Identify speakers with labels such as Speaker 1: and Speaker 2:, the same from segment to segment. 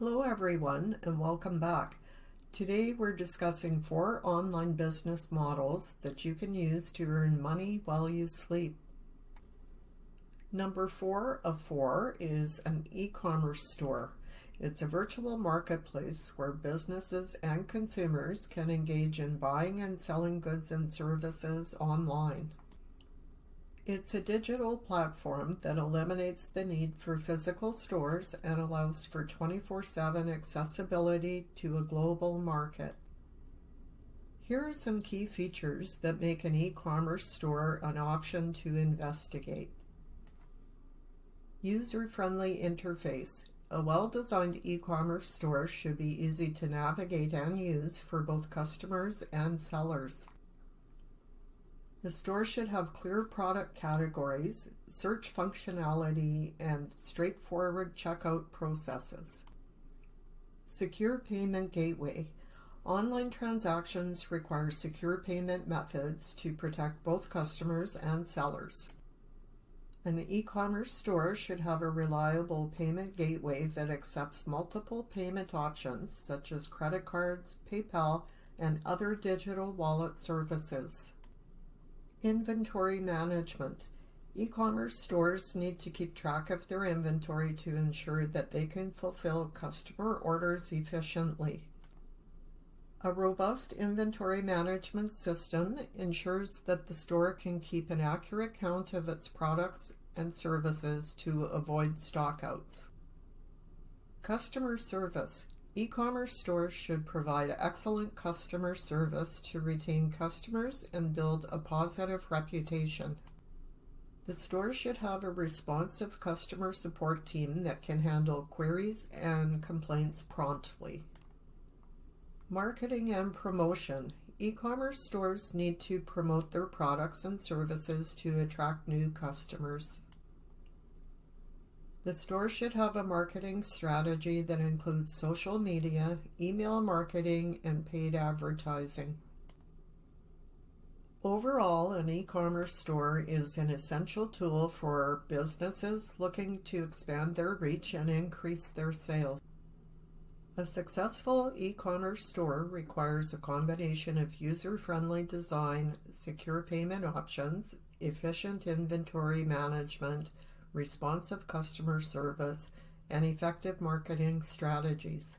Speaker 1: Hello everyone and welcome back. Today we're discussing 4 online business models that you can use to earn money while you sleep. Number 4 of 4 is an e-commerce store. It's a virtual marketplace where businesses and consumers can engage in buying and selling goods and services online. It's a digital platform that eliminates the need for physical stores and allows for 24/7 accessibility to a global market. Here are some key features that make an e-commerce store an option to investigate. User-friendly interface. A well-designed e-commerce store should be easy to navigate and use for both customers and sellers. The store should have clear product categories, search functionality, and straightforward checkout processes. Secure payment gateway. Online transactions require secure payment methods to protect both customers and sellers. An e-commerce store should have a reliable payment gateway that accepts multiple payment options such as credit cards, PayPal, and other digital wallet services. Inventory management. E-commerce stores need to keep track of their inventory to ensure that they can fulfill customer orders efficiently. A robust inventory management system ensures that the store can keep an accurate count of its products and services to avoid stockouts. Customer service. E-commerce stores should provide excellent customer service to retain customers and build a positive reputation. The store should have a responsive customer support team that can handle queries and complaints promptly. Marketing and promotion. E-commerce stores need to promote their products and services to attract new customers. The store should have a marketing strategy that includes social media, email marketing, and paid advertising. Overall, an e-commerce store is an essential tool for businesses looking to expand their reach and increase their sales. A successful e-commerce store requires a combination of user-friendly design, secure payment options, efficient inventory management, responsive customer service, and effective marketing strategies.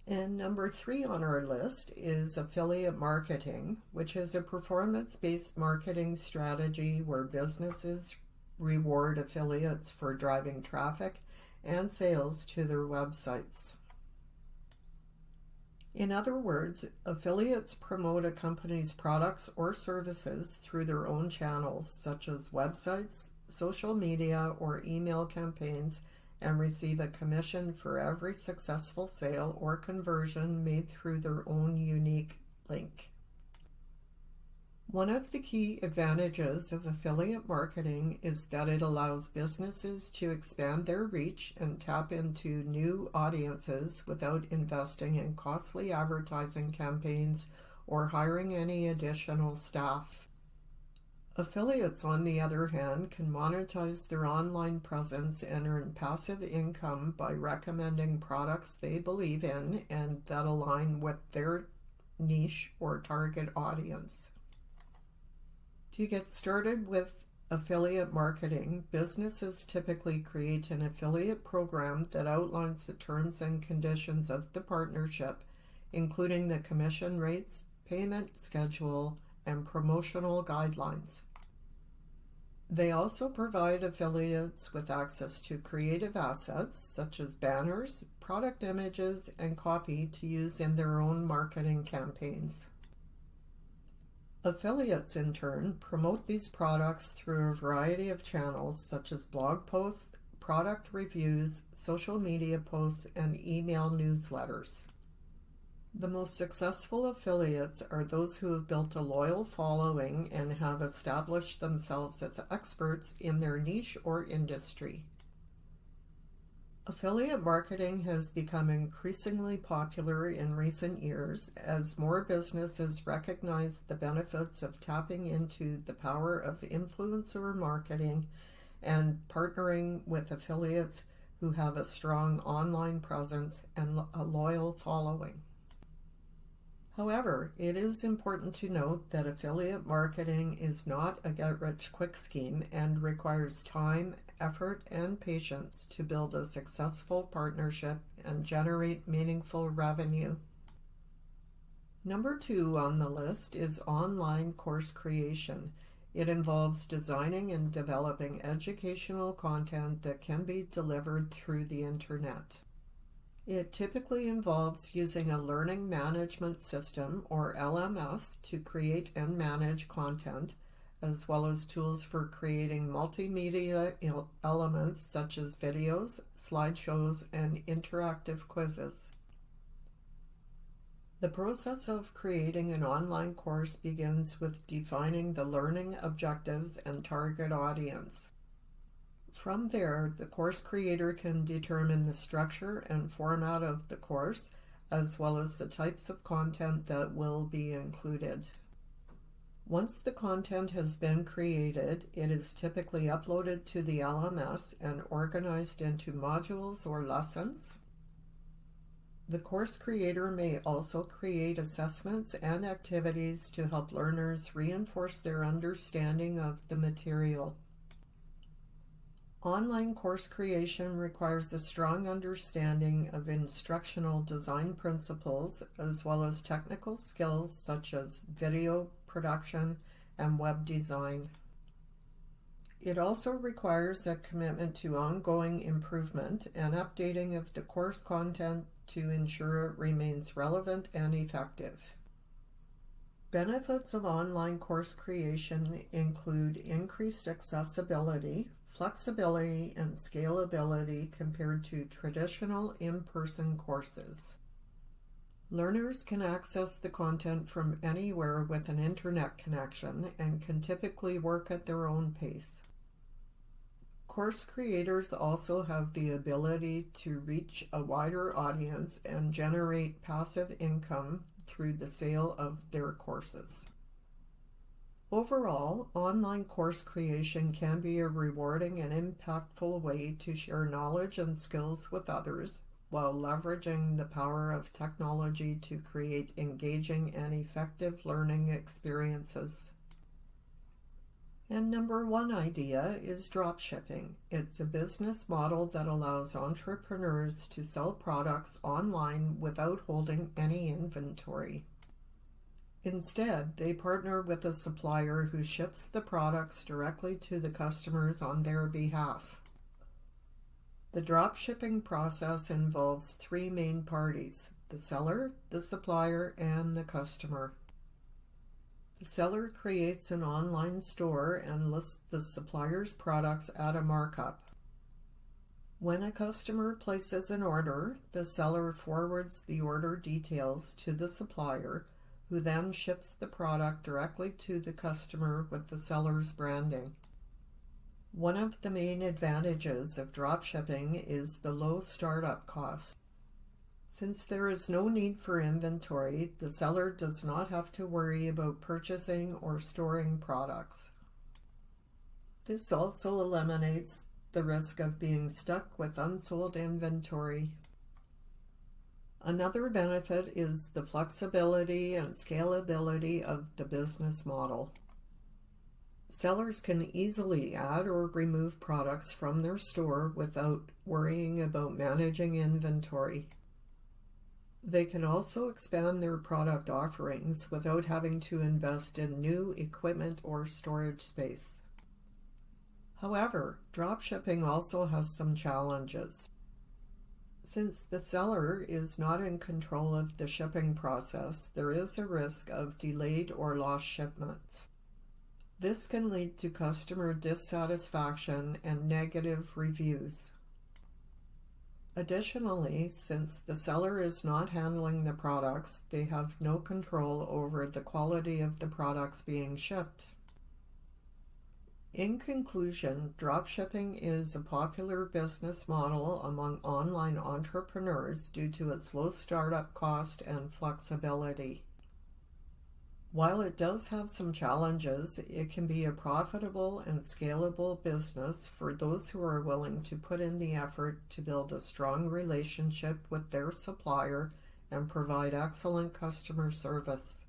Speaker 1: And number 3 on our list is affiliate marketing, which is a performance-based marketing strategy where businesses reward affiliates for driving traffic and sales to their websites. In other words, affiliates promote a company's products or services through their own channels, such as websites, social media, or email campaigns, and receive a commission for every successful sale or conversion made through their own unique link. One of the key advantages of affiliate marketing is that it allows businesses to expand their reach and tap into new audiences without investing in costly advertising campaigns or hiring any additional staff. Affiliates, on the other hand, can monetize their online presence and earn passive income by recommending products they believe in and that align with their niche or target audience. To get started with affiliate marketing, businesses typically create an affiliate program that outlines the terms and conditions of the partnership, including the commission rates, payment schedule, and promotional guidelines. They also provide affiliates with access to creative assets such as banners, product images, and copy to use in their own marketing campaigns. Affiliates, in turn, promote these products through a variety of channels such as blog posts, product reviews, social media posts, and email newsletters. The most successful affiliates are those who have built a loyal following and have established themselves as experts in their niche or industry. Affiliate marketing has become increasingly popular in recent years as more businesses recognize the benefits of tapping into the power of influencer marketing and partnering with affiliates who have a strong online presence and a loyal following. However, it is important to note that affiliate marketing is not a get-rich-quick scheme and requires time, effort, and patience to build a successful partnership and generate meaningful revenue. Number 2 on the list is online course creation. It involves designing and developing educational content that can be delivered through the internet. It typically involves using a learning management system, or LMS, to create and manage content, as well as tools for creating multimedia elements such as videos, slideshows, and interactive quizzes. The process of creating an online course begins with defining the learning objectives and target audience. From there, the course creator can determine the structure and format of the course, as well as the types of content that will be included. Once the content has been created, it is typically uploaded to the LMS and organized into modules or lessons. The course creator may also create assessments and activities to help learners reinforce their understanding of the material. Online course creation requires a strong understanding of instructional design principles, as well as technical skills such as video production and web design. It also requires a commitment to ongoing improvement and updating of the course content to ensure it remains relevant and effective. Benefits of online course creation include increased accessibility, flexibility, and scalability compared to traditional in-person courses. Learners can access the content from anywhere with an internet connection and can typically work at their own pace. Course creators also have the ability to reach a wider audience and generate passive income through the sale of their courses. Overall, online course creation can be a rewarding and impactful way to share knowledge and skills with others, while leveraging the power of technology to create engaging and effective learning experiences. And number 1 idea is dropshipping. It's a business model that allows entrepreneurs to sell products online without holding any inventory. Instead, they partner with a supplier who ships the products directly to the customers on their behalf. The dropshipping process involves 3 main parties: the seller, the supplier, and the customer. The seller creates an online store and lists the supplier's products at a markup. When a customer places an order, the seller forwards the order details to the supplier, who then ships the product directly to the customer with the seller's branding. One of the main advantages of dropshipping is the low startup cost. Since there is no need for inventory, the seller does not have to worry about purchasing or storing products. This also eliminates the risk of being stuck with unsold inventory. Another benefit is the flexibility and scalability of the business model. Sellers can easily add or remove products from their store without worrying about managing inventory. They can also expand their product offerings without having to invest in new equipment or storage space. However, dropshipping also has some challenges. Since the seller is not in control of the shipping process, there is a risk of delayed or lost shipments. This can lead to customer dissatisfaction and negative reviews. Additionally, since the seller is not handling the products, they have no control over the quality of the products being shipped. In conclusion, dropshipping is a popular business model among online entrepreneurs due to its low startup cost and flexibility. While it does have some challenges, it can be a profitable and scalable business for those who are willing to put in the effort to build a strong relationship with their supplier and provide excellent customer service.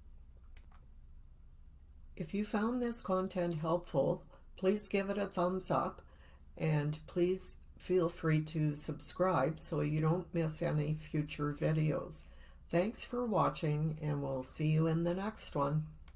Speaker 1: If you found this content helpful, please give it a thumbs up, and please feel free to subscribe so you don't miss any future videos. Thanks for watching, and we'll see you in the next one.